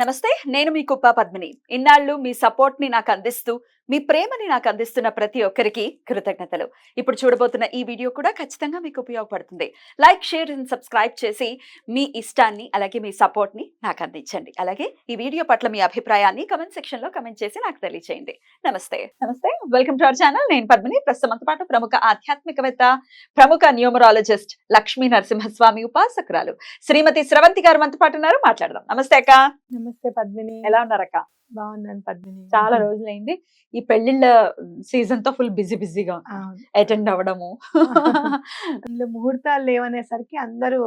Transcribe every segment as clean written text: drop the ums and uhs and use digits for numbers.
నమస్తే. నేను మీ కుప్ప పద్మిని. ఇన్నాళ్ళు మీ సపోర్ట్‌ని నాకందిస్తూ, మీ ప్రేమని నాకందిస్తున్న ప్రతి ఒక్కరికి కృతజ్ఞతలు. ఇప్పుడు చూడబోతున్న ఈ వీడియో కూడా ఖచ్చితంగా మీకు ఉపయోగపడుతుంది. లైక్, షేర్ అండ్ సబ్స్క్రైబ్ చేసి మీ ఇష్టాన్ని, అలాగే మీ సపోర్ట్‌ని నాకందించండి. అలాగే ఈ వీడియో పట్ల మీ అభిప్రాయాన్ని కామెంట్ సెక్షన్‌లో కామెంట్ చేసి నాకు తెలియజేయండి. నమస్తే. నమస్తే. Welcome to our channel. నేను పద్మిని. ప్రస్తుతం మనతో పాటు ప్రముఖ ఆధ్యాత్మికవేత్త, ప్రముఖ న్యూమరాలజిస్ట్ లక్ష్మీ నరసింహస్వామి ఉపాసకురాలు శ్రీమతి స్రవంతి గారు మనతో పాటు ఉన్నారు. మాట్లాడదాం. నమస్తే అక్క. నమస్తే పద్మిని. ఎలా ఉన్నారక్క? బాగున్నాను పద్మిని. చాలా రోజులైంది. ఈ పెళ్లిళ్ళ సీజన్ తో ఫుల్ బిజీగా అవును. అటెండ్ అవ్వడము. అందులో ముహూర్తాలు లేవనేసరికి అందరూ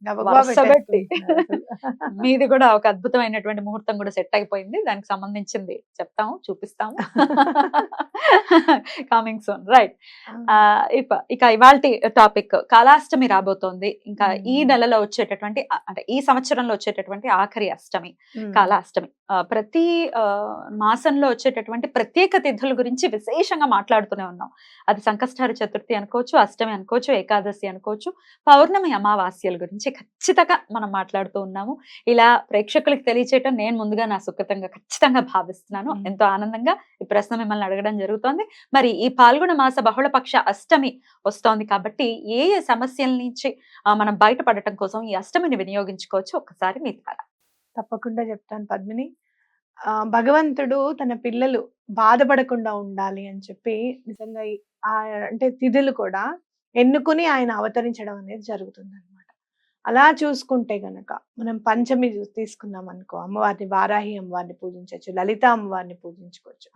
గబగబా వరుస పెట్టి. పెట్టేసుకుంటున్నారు. మీది కూడా ఒక అద్భుతమైనటువంటి ముహూర్తం కూడా సెట్ అయిపోయింది. దానికి సంబంధించింది చెప్తాము, చూపిస్తాము. Coming soon, right. ఇక ఇవాల్టి టాపిక్ కాలాష్టమి రాబోతోంది. ఇంకా ఈ నెలలో వచ్చేటటువంటి అంటే ఈ సంవత్సరంలో వచ్చేటటువంటి ఆఖరి అష్టమి కాలాష్టమి. ప్రతి మాసంలో వచ్చేటటువంటి ప్రత్యేక తిథుల గురించి విశేషంగా మాట్లాడుతూనే ఉన్నాం. అది సంకష్టహర చతుర్థి అనుకోవచ్చు, అష్టమి అనుకోవచ్చు, ఏకాదశి అనుకోవచ్చు, పౌర్ణమి అమావాస్యల గురించి ఖచ్చితంగా మనం మాట్లాడుతూ ఉన్నాము. ఇలా ప్రేక్షకులకు తెలియచేయటం నేను ముందుగా నా సుకృతంగా ఖచ్చితంగా భావిస్తున్నాను. ఎంతో ఆనందంగా ఈ ప్రశ్న మిమ్మల్ని అడగడం జరుగుతోంది. మరి ఈ పాల్గొన మాస బహుళపక్ష అష్టమి వస్తోంది కాబట్టి ఏ ఏ సమస్యల నుంచి మనం బయటపడటం కోసం ఈ అష్టమిని వినియోగించుకోవచ్చు ఒక్కసారి మీ ద్వారా. తప్పకుండా చెప్తాను పద్మిని. భగవంతుడు తన పిల్లలు బాధపడకుండా ఉండాలి అని చెప్పి నిజంగా అంటే తిథులు కూడా ఎన్నుకుని ఆయన అవతరించడం అనేది జరుగుతుంది అనమాట. అలా చూసుకుంటే గనక మనం పంచమి తీసుకున్నాం అనుకో, అమ్మవారిని వారాహి అమ్మవారిని పూజించవచ్చు, లలిత అమ్మవారిని పూజించుకోవచ్చు.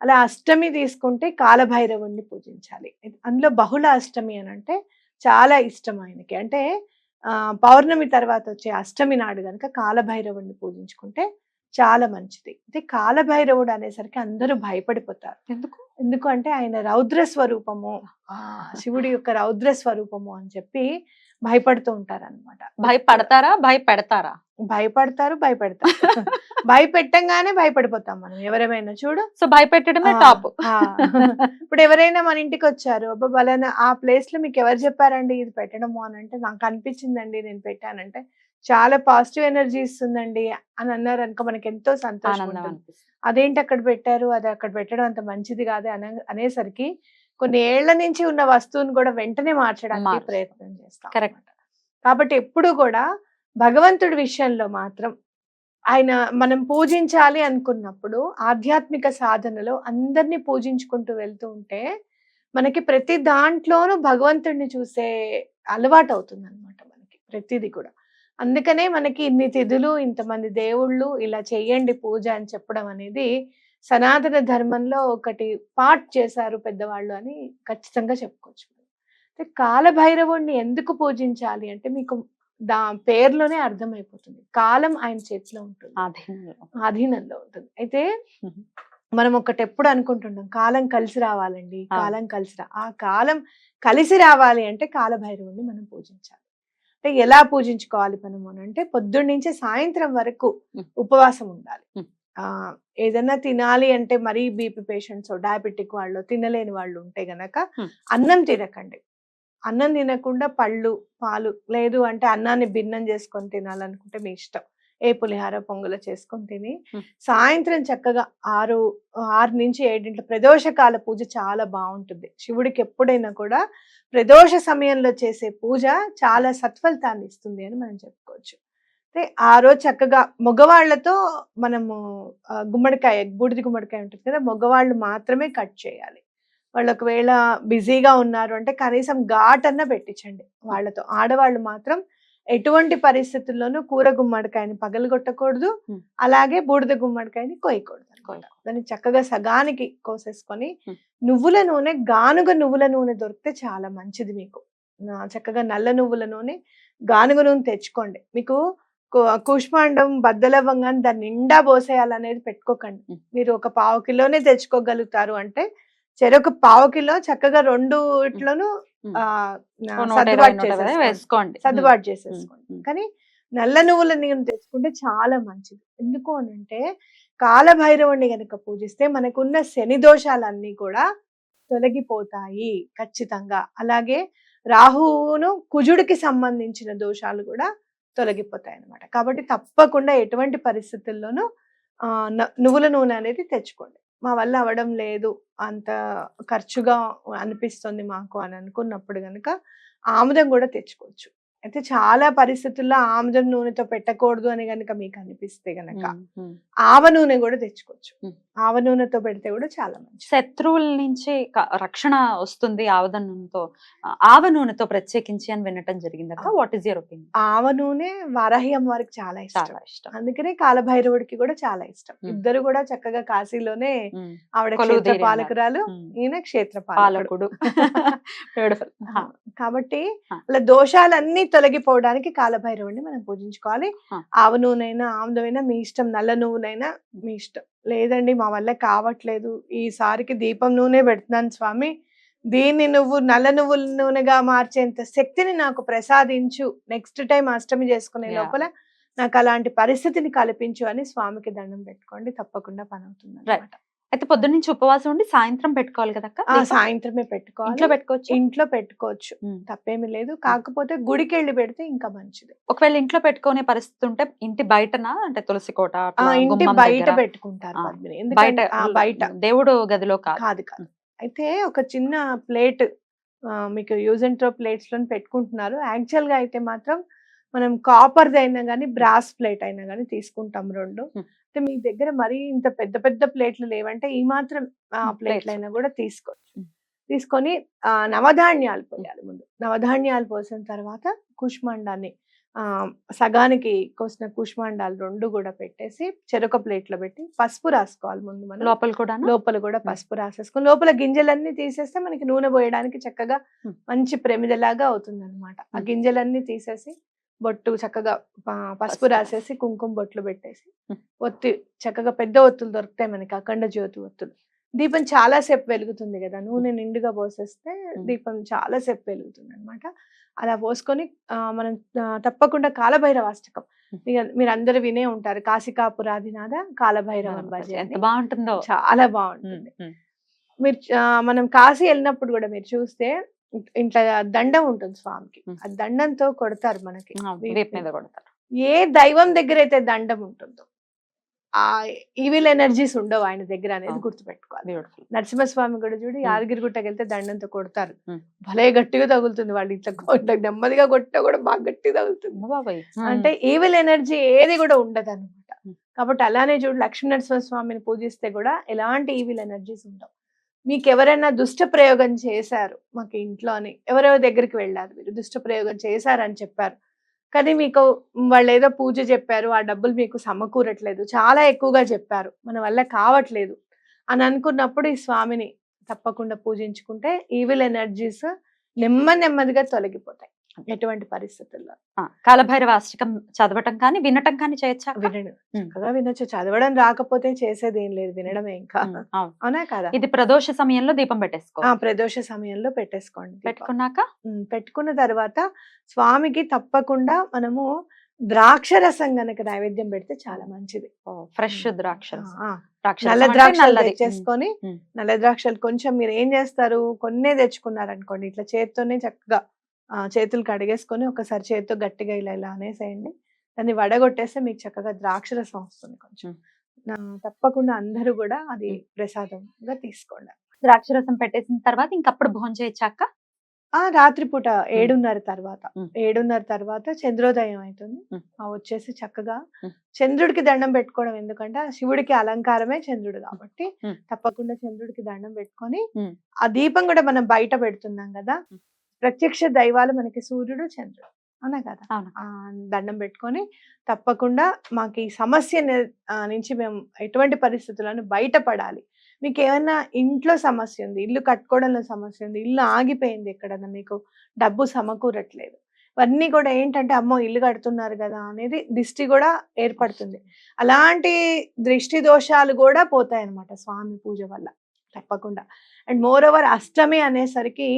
అలా అష్టమి తీసుకుంటే కాలభైరవుణ్ణి పూజించాలి. అందులో బహుళ అష్టమి అని అంటే చాలా ఇష్టం ఆయనకి. అంటే పౌర్ణమి తర్వాత వచ్చే అష్టమి నాడు గనక కాలభైరవుణ్ణి పూజించుకుంటే చాలా మంచిది. అయితే కాలభైరవుడు అనేసరికి అందరూ భయపడిపోతారు. ఎందుకు అంటే ఆయన రౌద్ర స్వరూపము, శివుడి యొక్క రౌద్ర స్వరూపము అని చెప్పి భయపడుతూ ఉంటారు అనమాట. భయపడతారా, భయపెడతారా? భయపడతారు, భయపెడతారు. భయపెట్టంగానే భయపడిపోతాం మనం ఎవరేమైనా చూడు. సో భయపెట్టడమే టాప్. ఇప్పుడు ఎవరైనా మన ఇంటికి వచ్చారు, అబ్బా బలానా ఆ ప్లేస్ లో మీకు ఎవరు చెప్పారండి ఇది పెట్టడము అని అంటే, నాకు అనిపించిందండి నేను పెట్టానంటే చాలా పాజిటివ్ ఎనర్జీ ఇస్తుందండి అని అన్నారు అనుకో, మనకి ఎంతో సంతోషం ఉంటుంది. అదేంటి అక్కడ పెట్టారు, అది అక్కడ పెట్టడం అంత మంచిది కాదు అనేసరికి కొన్ని ఏళ్ల నుంచి ఉన్న వస్తువుని కూడా వెంటనే మార్చడానికి ప్రయత్నం చేస్తాం. కరెక్ట్. కాబట్టి ఎప్పుడు కూడా భగవంతుడి విషయంలో మాత్రం ఆయన మనం పూజించాలి అనుకున్నప్పుడు ఆధ్యాత్మిక సాధనలో అందరినీ పూజించుకుంటూ వెళ్తూ ఉంటే మనకి ప్రతి దాంట్లోనూ భగవంతుడిని చూసే అలవాటు అవుతుంది అనమాట మనకి ప్రతిదీ కూడా. అందుకనే మనకి ఇన్ని తిథులు, ఇంతమంది దేవుళ్ళు, ఇలా చెయ్యండి పూజ అని చెప్పడం అనేది సనాతన ధర్మంలో ఒకటి పార్ట్ చేశారు పెద్దవాళ్ళు అని ఖచ్చితంగా చెప్పుకోవచ్చు. కాలభైరవుణ్ణి ఎందుకు పూజించాలి అంటే మీకు పేర్లోనే అర్థమైపోతుంది. కాలం ఆయన చేతిలో ఉంటుంది, ఆధీనంలో ఉంటుంది. అయితే మనం ఒకటి ఎప్పుడు అనుకుంటున్నాం, కాలం కలిసి రావాలండి, కాలం కలిసి ఆ కాలం కలిసి రావాలి అంటే కాలభైరవుణ్ణి మనం పూజించాలి. అంటే ఎలా పూజించుకోవాలి మనము అంటే పొద్దున్న నుంచి సాయంత్రం వరకు ఉపవాసం ఉండాలి. ఏదన్నా తినాలి అంటే మరీ బీపీ పేషెంట్స్, డయాబెటిక్ వాళ్ళు, తినలేని వాళ్ళు ఉంటే గనక అన్నం తినకండి. అన్నం తినకుండా పళ్ళు, పాలు, లేదు అంటే అన్నాన్ని భిన్నం చేసుకొని తినాలనుకుంటే మీ ఇష్టం. ఏ పులిహార పొంగుల చేసుకొని తిని సాయంత్రం చక్కగా 6 నుంచి 7 ప్రదోషకాల పూజ చాలా బాగుంటుంది. శివుడికి ఎప్పుడైనా కూడా ప్రదోష సమయంలో చేసే పూజ చాలా సత్ఫలితాన్ని ఇస్తుంది అని మనం చెప్పుకోవచ్చు. అయితే ఆ రోజు చక్కగా మగవాళ్లతో మనము గుమ్మడికాయ, బూడిద గుమ్మడికాయ ఉంటుంది కదా, మగవాళ్ళు మాత్రమే కట్ చేయాలి. వాళ్ళు ఒకవేళ బిజీగా ఉన్నారు అంటే కనీసం ఘాట్ అన్న పెట్టించండి వాళ్ళతో. ఆడవాళ్ళు మాత్రం ఎటువంటి పరిస్థితుల్లోనూ కూర గుమ్మడికాయని పగలగొట్టకూడదు, అలాగే బూడిద గుమ్మడికాయని కోయకూడదు. దాన్ని చక్కగా సగానికి కోసేసుకొని నువ్వుల నూనె, గానుగ నువ్వుల నూనె దొరికితే చాలా మంచిది మీకు. చక్కగా నల్ల నువ్వుల నూనె, గానుగ నూనె తెచ్చుకోండి. మీకు కూష్మాండం బద్దలవ్వంగానే దాన్ని నిండా పోసేయాలనేది పెట్టుకోకండి. మీరు ఒక 1/2 కిలోనే తెచ్చుకోగలుగుతారు అంటే చెరొక 1/2 కిలో చక్కగా 2 ఇట్లను సర్దుబాటు చేసేసుకోండి. కానీ నల్ల నువ్వుల నూనె తెచ్చుకుంటే చాలా మంచిది. ఎందుకు అని అంటే కాలభైరవుణ్ణి గనక పూజిస్తే మనకున్న శని దోషాలన్నీ కూడా తొలగిపోతాయి ఖచ్చితంగా. అలాగే రాహువును కుజుడికి సంబంధించిన దోషాలు కూడా తొలగిపోతాయి అన్నమాట. కాబట్టి తప్పకుండా ఎటువంటి పరిస్థితుల్లోనూ నువ్వుల నూనె అనేది తెచ్చుకోండి. మా వల్ల అవ్వడం లేదు, అంత ఖర్చుగా అనిపిస్తుంది మాకు అని అనుకున్నప్పుడు గనుక ఆముదం కూడా తెచ్చుకోవచ్చు. అయితే చాలా పరిస్థితుల్లో ఆముదం నూనెతో పెట్టకూడదు అని గనుక మీకు అనిపిస్తే గనక ఆవ నూనె కూడా తెచ్చుకోవచ్చు. ఆవ నూనెతో పెడితే కూడా చాలా మంచిది. శత్రువుల నుంచి రక్షణ వస్తుంది ఆవ నూనెతో. ఆవ నూనెతో ప్రత్యేకించి అని వినటం జరిగింది అక్క. What is your opinion? ఆవ నూనె వారాహి అమ్మవారికి చాలా చాలా ఇష్టం. ఇష్టం. అందుకనే కాలభైరవుడికి కూడా చాలా ఇష్టం. ఇద్దరు కూడా చక్కగా కాశీలోనే, ఆవిడ కొలువు క్షేత్ర తీరి పాలకురాలు, ఈయన క్షేత్ర పాలకుడు. బ్యూటిఫుల్. కాబట్టి అలా దోషాలన్నీ తొలగిపోవడానికి కాలభైరవుడిని మనం పూజించుకోవాలి. ఆవ నూనెైనా ఆముదమైనా మీ ఇష్టం, నల్ల నువ్వునైనా మీ ఇష్టం. లేదండి మా వల్ల కావట్లేదు, ఈసారికి దీపం నూనె పెడుతున్నాను స్వామి, దీన్ని నువ్వు నల్ల నువ్వుల నూనెగా మార్చేంత శక్తిని నాకు ప్రసాదించు, నెక్స్ట్ టైం అష్టమి చేసుకునే లోపల నాకు అలాంటి పరిస్థితిని కల్పించు అని స్వామికి దండం పెట్టుకోండి, తప్పకుండా పని అవుతుంది అన్నమాట. అయితే పొద్దున్న నుంచి ఉపవాసం ఉండి సాయంత్రం పెట్టుకోవాలి కదా? సాయంత్రమే పెట్టుకోవాలి. ఇంట్లో పెట్టుకోవచ్చు. ఇంట్లో పెట్టుకోవచ్చు, తప్పేమీ లేదు. కాకపోతే గుడికి వెళ్ళి పెడితే ఇంకా మంచిది. ఒకవేళ ఇంట్లో పెట్టుకునే పరిస్థితి ఉంటే ఇంటి బయటనా, అంటే తులసి కోట, ఇంటి బయట పెట్టుకుంటారు పద్మిని. ఎందుకంటే బయట, దేవుడు గదిలో కాదు. అయితే ఒక చిన్న ప్లేట్ మీకు యూజ్ అండ్ త్రో ప్లేట్స్ లో పెట్టుకుంటున్నారు. యాక్చువల్ గా అయితే మాత్రం మనం కాపర్ అయినా గానీ బ్రాస్ ప్లేట్ అయినా గానీ తీసుకుంటాం రెండు. అంటే మీ దగ్గర మరీ ఇంత పెద్ద పెద్ద ప్లేట్లు లేవంటే ఈ మాత్రం ప్లేట్లు అయినా కూడా తీసుకోవచ్చు. తీసుకొని నవధాన్యాలు పోయాలి ముందు. నవధాన్యాలు పోసిన తర్వాత కుష్మాండాన్ని, సగానికి కోసిన కుష్మాండాలు రెండు కూడా పెట్టేసి చెరొక ప్లేట్ లో పెట్టి పసుపు రాసుకోవాలి ముందు. మనం లోపల కూడా పసుపు రాసేసుకొని లోపల గింజలన్నీ తీసేస్తే మనకి నూనె పోయడానికి చక్కగా మంచి ప్రమిదలాగా అవుతుంది అనమాట. ఆ గింజలన్నీ తీసేసి బొట్టు చక్కగా పసుపు రాసేసి కుంకుమ బొట్లు పెట్టేసి ఒత్తి, చక్కగా పెద్ద ఒత్తులు దొరుకుతాయి మనకి, అఖండ జ్యోతి ఒత్తులు. దీపం చాలా సేపు వెలుగుతుంది కదా, నూనె నిండుగా పోసేస్తే దీపం చాలా సేపు వెలుగుతుంది అనమాట. అలా పోసుకొని మనం తప్పకుండా కాలభైరవ అష్టకం మీరు అందరు వినే ఉంటారు, కాశికాపురాధినాథ కాలభైరవ భజన. ఎంత బాగుంటుందో, చాలా బాగుంటుంది. మీరు మనం కాశీ వెళ్ళినప్పుడు కూడా మీరు చూస్తే ఇంట్లో దండం ఉంటుంది స్వామికి, ఆ దండంతో కొడతారు మనకి, ఏ దైవం దగ్గర అయితే దండం ఉంటుందో ఆ ఈవిల్ ఎనర్జీస్ ఉండవు ఆయన దగ్గర అనేది గుర్తుపెట్టుకోవాలి. నరసింహస్వామి కూడా చూడు, యాదగిరిగుట్టకి వెళ్తే దండంతో కొడతారు, భలే గట్టిగా తగులుతుంది. వాళ్ళు ఇట్లా నెమ్మదిగా కొట్ట కూడా బాగా గట్టిగా తగులుతుంది. అంటే ఈవిల్ ఎనర్జీ ఏది కూడా ఉండదు అనమాట. కాబట్టి అలానే చూడు, లక్ష్మీ నరసింహస్వామిని పూజిస్తే కూడా ఎలాంటి ఈవిల్ ఎనర్జీస్ ఉండవు. మీకు ఎవరైనా దుష్ట ప్రయోగం చేశారు మాకు ఇంట్లో అని, ఎవరెవరి దగ్గరికి వెళ్ళారు, మీరు దుష్ట ప్రయోగం చేశారని చెప్పారు, కానీ మీకు వాళ్ళు ఏదో పూజ చెప్పారు, ఆ డబ్బులు మీకు సమకూరట్లేదు, చాలా ఎక్కువగా చెప్పారు, మన వల్ల కావట్లేదు అని అనుకున్నప్పుడు ఈ స్వామిని తప్పకుండా పూజించుకుంటే ఈవిల్ ఎనర్జీస్ నెమ్మదిగా తొలగిపోతాయి. ఎటువంటి పరిస్థితుల్లో కాలభైరవ అష్టకం చదవటం కానీ వినటం కానీ చేయొచ్చా? చక్కగా వినొచ్చు. చదవడం రాకపోతే చేసేది ఏం లేదు, వినడమే. ఇంకా అవునా కదా. ఇది ప్రదోష సమయంలో దీపం పెట్టేసుకో. ప్రదోష సమయంలో పెట్టేసుకోండి. పెట్టుకున్న తర్వాత స్వామికి తప్పకుండా మనము ద్రాక్ష రసం గనక నైవేద్యం పెడితే చాలా మంచిది. ఫ్రెష్ ద్రాక్ష, నల్ల ద్రాక్షలు తెచ్చేసుకొని, నల్ల ద్రాక్షలు కొంచెం మీరు ఏం చేస్తారు, కొన్నే తెచ్చుకున్నారనుకోండి, ఇట్లా చేత్తోనే చక్కగా చేతులు కడిగేసుకొని ఒకసారి చేతితో గట్టిగా ఇలా అనేసేయండి. దాన్ని వడగొట్టేస్తే మీకు చక్కగా ద్రాక్ష రసం వస్తుంది. కొంచెం తప్పకుండా అందరూ కూడా అది ప్రసాదంగా తీసుకోండి. ద్రాక్ష రసం పెట్టేసిన తర్వాత ఇంకప్పుడు భోజనం చేయొచ్చాక రాత్రిపూట 7:30 తర్వాత చంద్రోదయం అవుతుంది. వచ్చేసి చక్కగా చంద్రుడికి దండం పెట్టుకోవడం, ఎందుకంటే శివుడికి అలంకారమే చంద్రుడు కాబట్టి తప్పకుండా చంద్రుడికి దండం పెట్టుకొని, ఆ దీపం కూడా మనం బయట పెడుతున్నాం కదా, ప్రత్యక్ష దైవాలు మనకి సూర్యుడు చంద్రుడు, అవునా కదా. దండం పెట్టుకొని తప్పకుండా మాకు ఈ సమస్య నుంచి మేము ఎటువంటి పరిస్థితులను బయటపడాలి, మీకు ఏమైనా ఇంట్లో సమస్య ఉంది, ఇల్లు కట్టుకోవడంలో సమస్య ఉంది, ఇల్లు ఆగిపోయింది, ఎక్కడన్నా మీకు డబ్బు సమకూరట్లేదు, ఇవన్నీ కూడా ఏంటంటే అమ్మో ఇల్లు కడుతున్నారు కదా అనేది దిష్టి కూడా ఏర్పడుతుంది. అలాంటి దృష్టి దోషాలు కూడా పోతాయి అన్నమాట స్వామి పూజ వల్ల తప్పకుండా. అండ్ మోర్ ఓవర్ అష్టమి అనేసరికి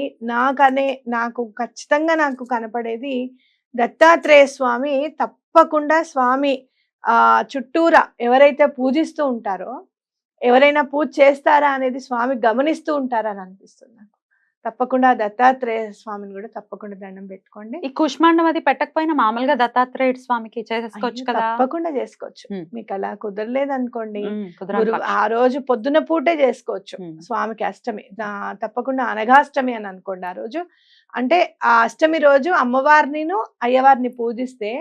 నాకు ఖచ్చితంగా నాకు కనపడేది దత్తాత్రేయ స్వామి. తప్పకుండా స్వామి చుట్టూరా ఎవరైతే పూజిస్తూ ఉంటారో, ఎవరైనా పూజ చేస్తారా అనేది స్వామి గమనిస్తూ ఉంటారని అనిపిస్తుంది నాకు. తప్పకుండా దత్తాత్రేయ స్వామిని కూడా తప్పకుండా దండం పెట్టుకోండి. ఈ కుష్మాండం అది పెట్టకపోయినా మామూలుగా దత్తాత్రేయ స్వామికి చేసేసుకోవచ్చు అయ్యో, కదా. తప్పకుండా చేసుకోవచ్చు. ఉమ్. మీకు అలా కుదరలేదు అనుకోండి, కుదరని పక్షం. ఆ రోజు పొద్దున పూటే చేసుకోవచ్చు ఉమ్. స్వామికి అష్టమి. తప్పకుండా అనఘాష్టమి అని అనుకోండి ఆ రోజు. అంటే ఆ అష్టమి రోజు అమ్మవారిని అయ్యవారిని పూజిస్తే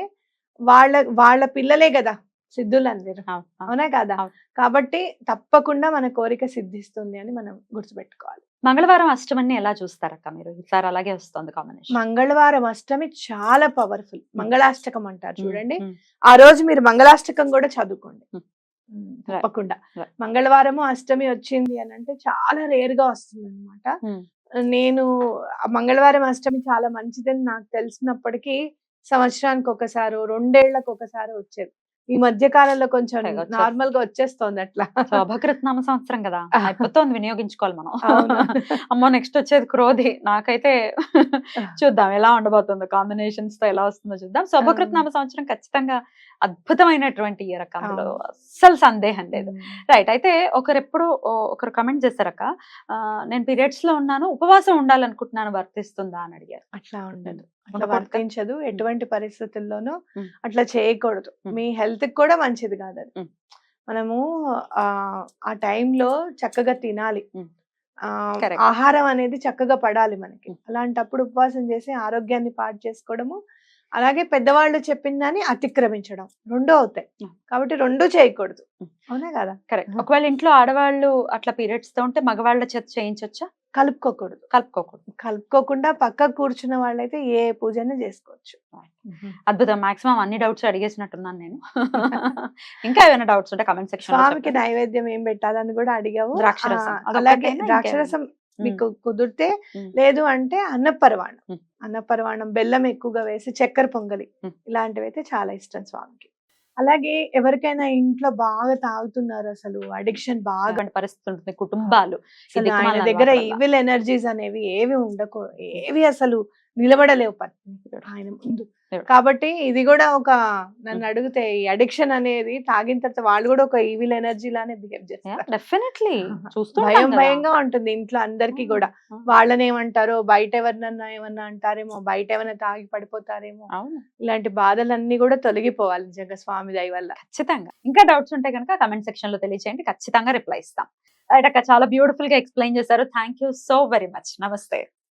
వాళ్ళ వాళ్ళ పిల్లలే కదా సిద్ధులందరూ, అవును, అవును. అవునా కదా? అవును. కాబట్టి తప్పకుండా మన కోరిక సిద్ధిస్తుంది అని మనం గుర్తుపెట్టుకోవాలి. మంగళవారం అష్టమిని ఎలా చూస్తారక్క మీరు? ఈసారి అలాగే వస్తుంది కాంబినేషన్. మంగళవారం అష్టమి చాలా పవర్ఫుల్. మంగళాష్టకం అంటారు చూడండి, ఉమ్. ఆ రోజు మీరు మంగళాష్టకం కూడా చదువుకోండి. ఉమ్. తప్పకుండా. Right. మంగళవారము అష్టమి వచ్చింది అని అంటే చాలా రేర్ గా వస్తుంది అనమాట. ఉమ్. నేను ఆ మంగళవారం అష్టమి చాలా మంచిదని నాకు తెలిసినప్పటికీ సంవత్సరానికి ఒకసారి, 2 ఏళ్లకు ఒకసారి వచ్చేది. ఈ మధ్య కాలంలో కొంచెం వచ్చేస్తుంది. నార్మల్ గా వచ్చేస్తోంది అట్లా. శోభకృత్నామ సంవత్సరం కదా, అయిపోతుంది, వినియోగించుకోవాలి మనం. అవును. అమ్మో, నెక్స్ట్ వచ్చేది క్రోధి. నాకైతే చూద్దాం ఎలా ఉండబోతుందో, కాంబినేషన్స్ తో ఎలా వస్తుందో చూద్దాం. శోభకృత్నామ సంవత్సరం ఖచ్చితంగా అద్భుతమైనటువంటి ఇయర్ అక్క, అందులో అవును. అస్సలు సందేహం లేదు. రైట్. అయితే ఒకరు కమెంట్ చేశారక్క, నేను పీరియడ్స్ లో ఉన్నాను, ఉపవాసం ఉండాలనుకుంటున్నాను, వర్తిస్తుందా అని అడిగారు. అట్లా ఉండదు, అట్లా ఉండకూడదు. వర్తించదు. ఎటువంటి పరిస్థితుల్లోనూ ఉమ్. అట్లా చేయకూడదు. ఉమ్. మీ హెల్త్ కి కూడా మంచిది కాదు అది. ఉమ్. మనము ఆ టైంలో చక్కగా తినాలి. ఉమ్. ఆ Correct. ఆహారం అనేది చక్కగా పడాలి మనకి. ఉమ్. అలాంటప్పుడు ఉపవాసం చేసి ఆరోగ్యాన్ని పాడు చేసుకోవడము, అలాగే పెద్దవాళ్ళు చెప్పిన దాన్ని అతిక్రమించడం, రెండూ అవుతాయి. ఉమ్. కాబట్టి రెండూ చేయకూడదు, ఉమ్. అవునా కదా? కరెక్ట్. ఒకవేళ ఇంట్లో ఆడవాళ్ళు అట్లా పీరియడ్స్ తో ఉంటే మగవాళ్ళ చేత చేయించొచ్చా? కలుపుకోకూడదు. కలుపుకోకూడదు. కలుపుకోకుండా పక్క కూర్చున్న వాళ్ళైతే ఏ పూజైనా చేసుకోవచ్చు. అద్భుతం. మాక్సిమం అన్ని డౌట్స్ అడిగేసినట్టున్నాను నేను. ఇంకా ఏమైనా డౌట్స్ ఉంటే కమెంట్ సెక్షన్ లో స్వామికి చెప్పండి. నైవేద్యం ఏం పెట్టాలని కూడా అడిగావు. ద్రాక్షరసం. అలాగే అదొక్కటేనా ద్రాక్షరసం మీకు కుదిరితే, ఉమ్. లేదు అంటే అన్నపరవాణం. ఉమ్. అన్నపరవాణం బెల్లం ఎక్కువగా వేసి చక్కెర పొంగలి, ఉమ్. ఇలాంటివి అయితే చాలా ఇష్టం స్వామికి. అలాగే ఎవరికైనా ఇంట్లో బాగా తాగుతున్నారు, అసలు అడిక్షన్ బాగా, అలాంటి పరిస్థితి ఉంటుంది కుటుంబాలు. ఈ అసలు ఆయన దిక్కుమాలిన దగ్గర అలవాట్ల వల్ల. ఈవిల్ ఎనర్జీస్ అనేవి ఏవి ఏవి అసలు నిలబడలేవు ఆయన ముందు. కాబట్టి ఇది కూడా ఒక, నన్ను అడిగితే ఈ అడిక్షన్ అనేది తాగిన తర్వాత వాళ్ళు కూడా ఒక ఈవిల్ ఎనర్జీ లానే బిహేవ్ చేస్తారు. డెఫినెట్లీ చూస్తుంటాం భయం కదా. భయంగా ఉంటుంది ఇంట్లో అందరికీ కూడా. వాళ్ళని ఏమంటారో, బయట ఎవరినన్నా ఏమన్నా అంటారేమో, బయట ఏమైనా తాగి పడిపోతారేమో, అవును, ఇలాంటి బాధలన్నీ కూడా తొలగిపోవాలి నిజంగా స్వామి దయ వల్ల. ఖచ్చితంగా. ఇంకా డౌట్స్ ఉంటే కనుక కమెంట్ సెక్షన్ లో తెలియజేయండి, ఖచ్చితంగా రిప్లై ఇస్తాం. రైట్ అక్క, చాలా బ్యూటిఫుల్ గా ఎక్స్ప్లెయిన్ చేశారు. Thank you so very much. నమస్తే.